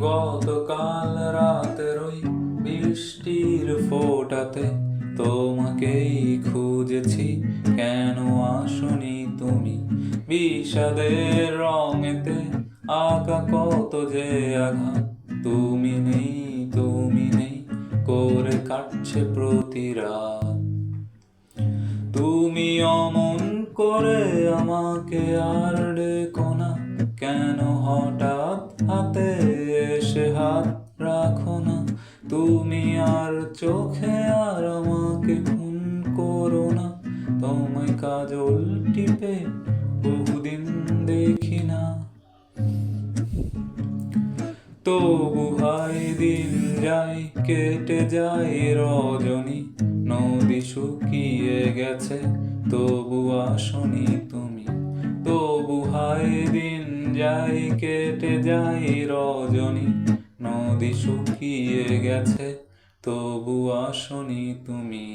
গতকাল রাতের ওই বৃষ্টির ফোঁটাতে তোমাকেই খুঁজেছি, কেন আসনি তুমি? বিষাদের রঙেতে আঁকা কত যে আঘাত, তুমি নেই, তুমি নেই করে কাটছে প্রতি রাত। তুমি অমন করে আমাকে আর ডেকো না, কেন হঠাৎ হাতে এসে হাত রাখো না? তুমি আর চোখে আর আমাকে খুন করো না, তোমায় কাজল টিপে বহুদিন দেখি না। তবু হায় দিন যায়, কেটে যায় রজনী, নদী শুকিয়ে গেছে তবু আসনি তুমি। তবু হায় দিন যায়, কেটে যায় রজনী, নদী শুকিয়ে গেছে তবু আসনি তুমি।